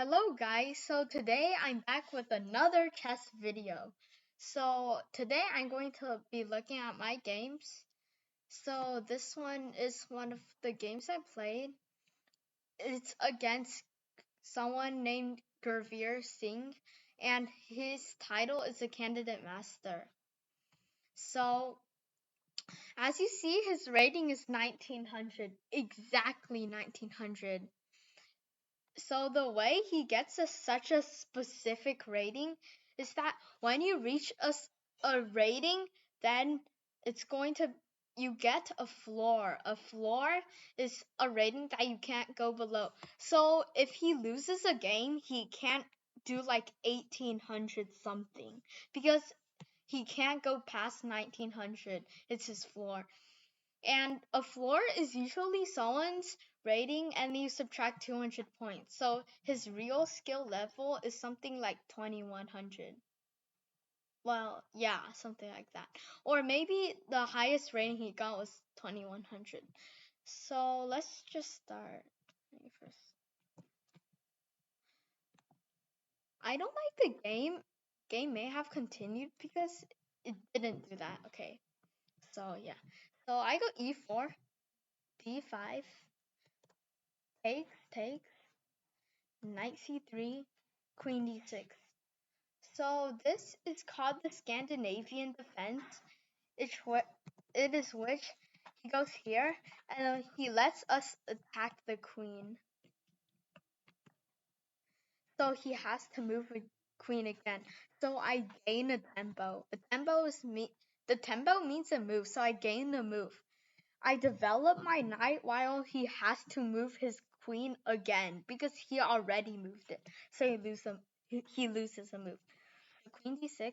Hello guys, so today I'm back with another chess video. So today I'm going to be looking at my games. So this one is one of the games I played. It's against someone named Gurveer Singh and his title is a candidate master. So as you see his rating is 1900, exactly 1900. So the way he gets such a specific rating is that when you reach a rating, then it's going to you get a floor. A floor is a rating that you can't go below. So if he loses a game, he can't do like 1800 something because he can't go past 1900. It's his floor. And a floor is usually someone's rating and you subtract 200 points. So his real skill level is something like 2100. Well, yeah, something like that. Or maybe the highest rating he got was 2100. So let's just start. First. I don't like the game. Game may have continued because it didn't do that. Okay. So yeah. So I go e4, d5, takes, knight c3, queen d6. So this is called the Scandinavian Defense. It is which he goes here and he lets us attack the queen. So he has to move the queen again. So I gain a tempo. The tempo means a move, so I gain a move. I develop my knight while he has to move his queen again because he already moved it. So he loses a move. So queen d6.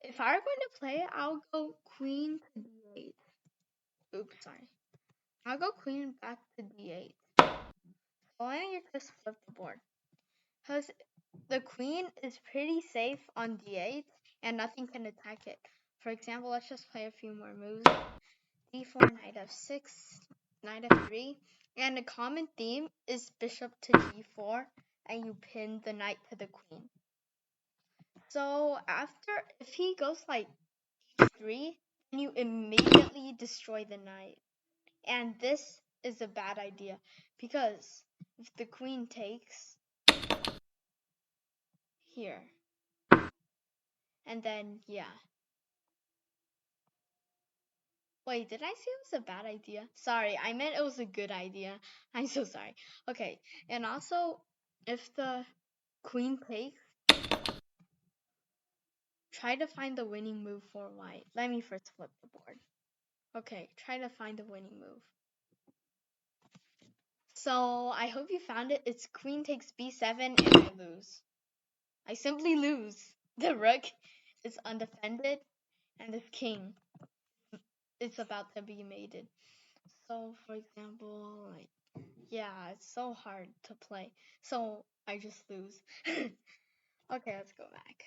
If I were going to play, I'll go queen to d8. Oops, sorry. I'll go queen back to d8. So I need to just flip the board. Because the queen is pretty safe on d8 and nothing can attack it. For example, let's just play a few more moves. d4, knight f6, knight f3. And the common theme is bishop to g4 and you pin the knight to the queen. So if he goes like h3, then you immediately destroy the knight. And this is a bad idea because if the queen takes here, and then yeah. Wait, did I say it was a bad idea? Sorry, I meant it was a good idea. I'm so sorry. Okay, and also if the queen takes, try to find the winning move for white. Let me first flip the board. Okay, try to find the winning move. So I hope you found it. It's queen takes b7 and I lose. I simply lose. The rook is undefended and the king is about to be mated. So for example, like yeah, it's so hard to play. So I just lose. Okay, let's go back.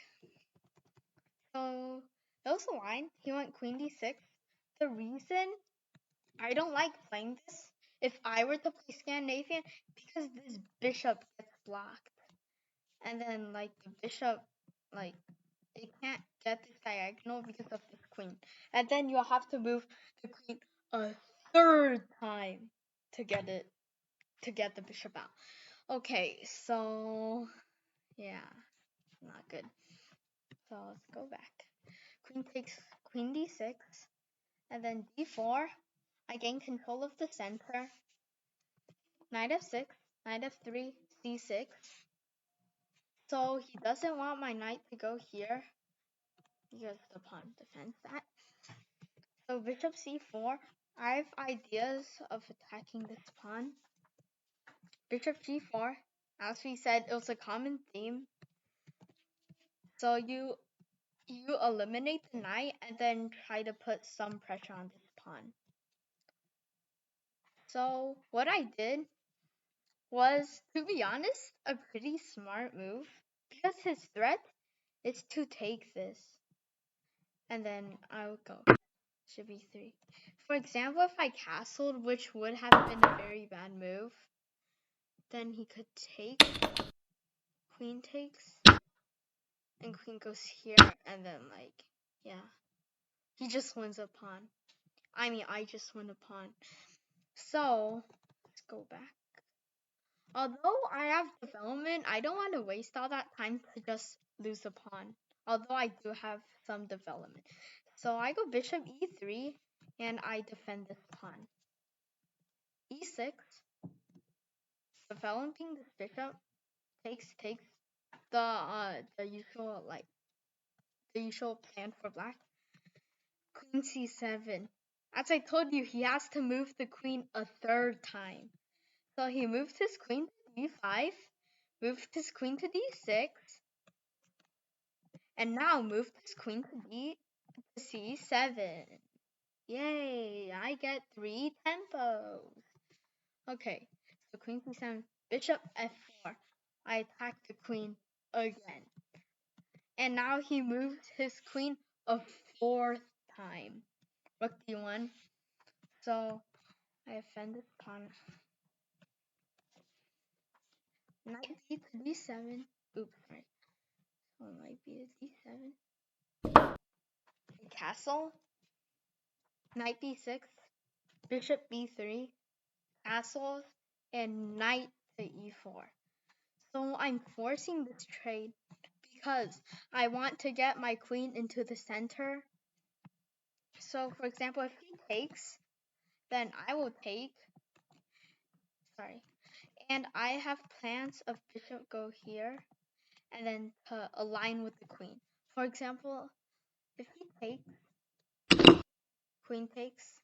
So that was the line. He went queen d6. The reason I don't like playing this if I were to play Scandinavian because this bishop gets blocked. And then like the bishop like it can't get this diagonal because of this queen. And then you'll have to move the queen a third time to get the bishop out. Okay, so yeah, not good. So let's go back. Queen takes queen d6 and then d4. I gain control of the center. Knight f6, knight f3, c6. So he doesn't want my knight to go here because the pawn defends that. So bishop c4. I have ideas of attacking this pawn. Bishop g4. As we said, it was a common theme. So you eliminate the knight and then try to put some pressure on this pawn. So what I did was, to be honest, a pretty smart move because his threat is to take this. And then I would go. Should be 3. For example, if I castled, which would have been a very bad move, then he could take, queen takes, and queen goes here, and then like, yeah. He just wins a pawn. I mean, I just win a pawn. So, let's go back. Although I have development, I don't want to waste all that time to just lose a pawn. Although I do have some development. So I go bishop e3, and I defend this pawn. e6, developing this bishop, takes the usual plan for black. Queen c7. As I told you, he has to move the queen a third time. So he moved his queen to d5, moved his queen to d6, and now moved his queen to c7. Yay, I get 3 tempos. Okay, so queen c7, bishop f4. I attack the queen again. And now he moved his queen a fourth time. Rook d1. So I offend this pawn. Knight d to d7. Oops, sorry. So it might be a d7. Castle. Knight b6. Bishop b3. Castles. And knight to e4. So I'm forcing this trade because I want to get my queen into the center. So for example, if he takes, then I will take. Sorry. And I have plans of bishop go here and then to align with the queen. For example, if he takes, queen takes,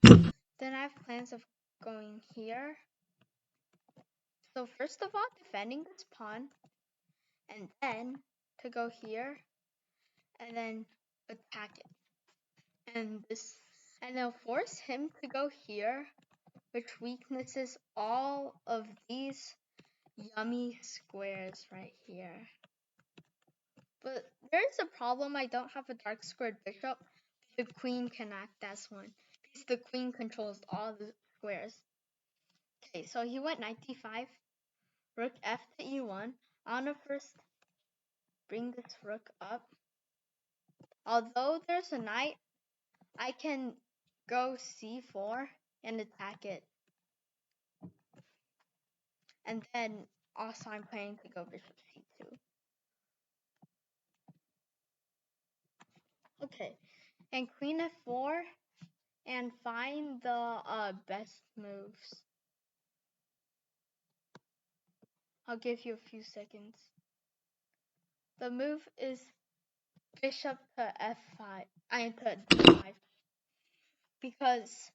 then I have plans of going here. So first of all, defending this pawn, and then to go here, and then attack it. And they'll force him to go here, which weaknesses all of these yummy squares right here. But there's a problem. I don't have a dark squared bishop. The queen can act as one because the queen controls all the squares. Okay, so he went knight d5, rook f to e1. I want to first bring this rook up. Although there's a knight, I can go c4 and attack it. And then also I'm planning to go bishop c2. Okay, and queen f4 and find the best moves. I'll give you a few seconds. The move is bishop to f5. To d5. Because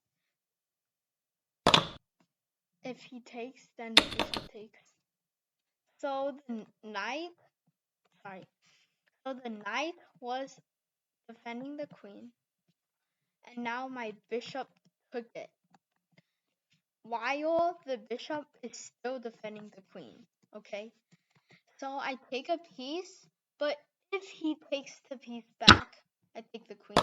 if he takes, then the bishop takes. So the knight was defending the queen. And now my bishop took it. While the bishop is still defending the queen. Okay? So I take a piece, but if he takes the piece back, I take the queen.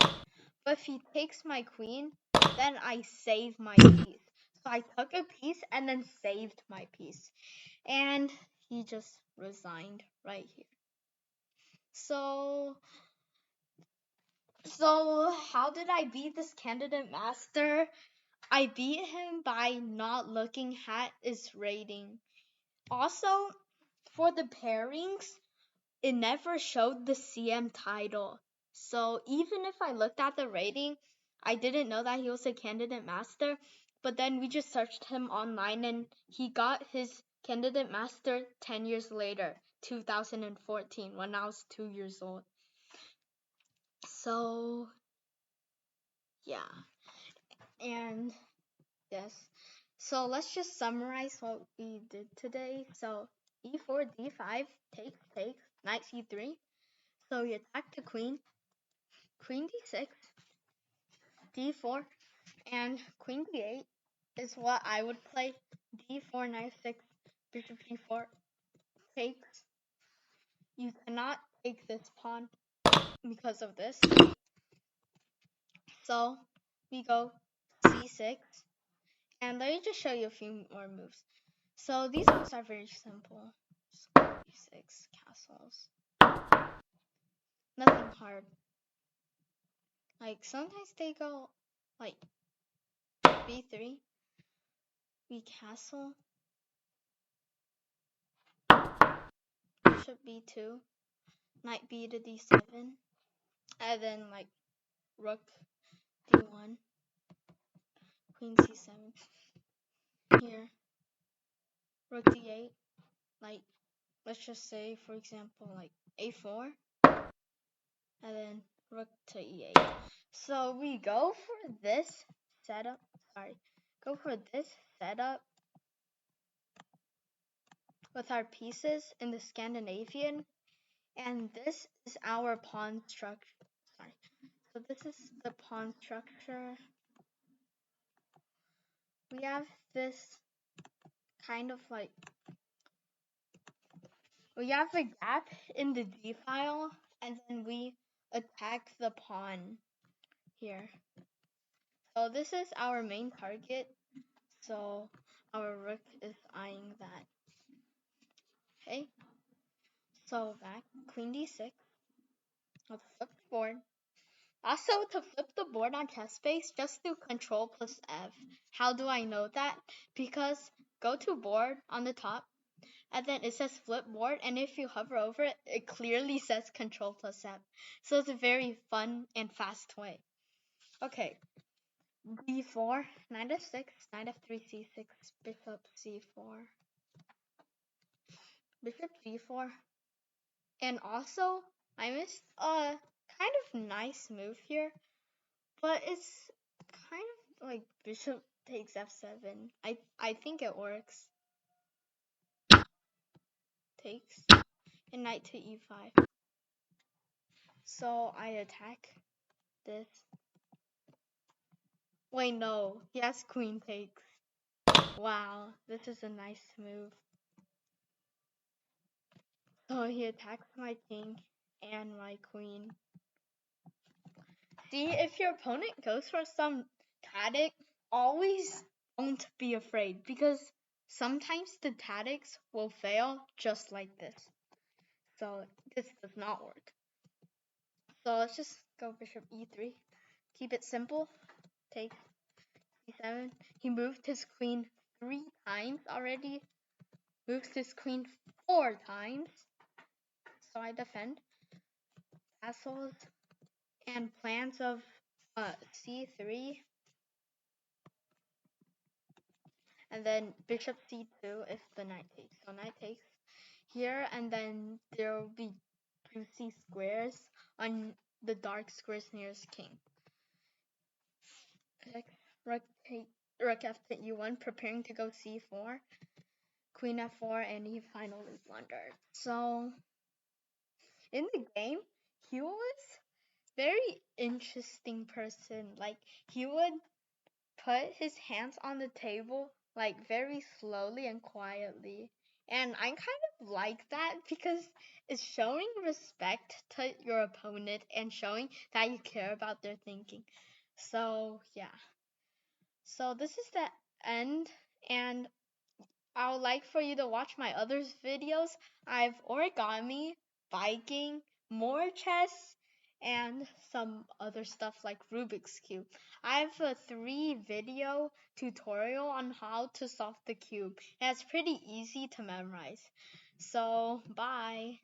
But if he takes my queen, then I save my piece. So I took a piece and then saved my piece. And he just resigned right here. So how did I beat this candidate master? I beat him by not looking at his rating. Also, for the pairings, it never showed the CM title. So even if I looked at the rating, I didn't know that he was a candidate master. But then we just searched him online and he got his candidate master 10 years later, 2014, when I was 2 years old. So, yeah. And, yes. So let's just summarize what we did today. So, e4, d5, takes, knight c3. So we attack the queen, queen d6, d4, and queen d8 is what I would play. d4, knight 6, bishop d4, takes. You cannot take this pawn because of this. So we go c6, and let me just show you a few more moves. So these ones are very simple. Six castles. Nothing hard. Like sometimes they go like b3, b castle, bishop b2, knight b to d7, and then like rook d1, queen c7. Here, rook d8, like let's just say for example like a4, and then rook to e8. So we go for this setup. Go for this setup with our pieces in the Scandinavian, and this is our pawn structure. So this is the pawn structure. We have this kind of like, we have a gap in the D file, and then we attack the pawn here. So this is our main target. So our rook is eyeing that. Okay. So back, queen d6. Let's flip the board. Also, to flip the board on ChessBase, just do Control plus F. How do I know that? Because go to board on the top, and then it says flip board, and if you hover over it, it clearly says Control plus F. So it's a very fun and fast way. Okay, d4, knight f6, knight f3, c6, bishop c4, bishop g4, and also I missed a kind of nice move here, but it's kind of like bishop takes f7. I think it works. Takes, and knight to e5. So I attack this. Wait, no. Yes, queen takes. Wow, this is a nice move. So he attacks my king and my queen. See, if your opponent goes for some tactic, always don't be afraid, because sometimes the tactics will fail just like this. So this does not work. So let's just go bishop e3. Keep it simple. Take e7. He moved his queen 3 times already. Moves his queen 4 times. So I defend. Castles and plans of c3. And then bishop c2 if the knight takes. So knight takes here, and then there will be juicy squares on the dark squares nearest king. Rook f to e1, preparing to go c4. Queen f4, and he finally blundered. So in the game, he was very interesting person. Like, he would put his hands on the table like very slowly and quietly. And I kind of like that because it's showing respect to your opponent and showing that you care about their thinking. So yeah. So this is the end, and I would like for you to watch my other videos. I've origami, biking, more chess, and some other stuff like Rubik's Cube. I have a 3-video tutorial on how to solve the cube. And it's pretty easy to memorize. So, bye.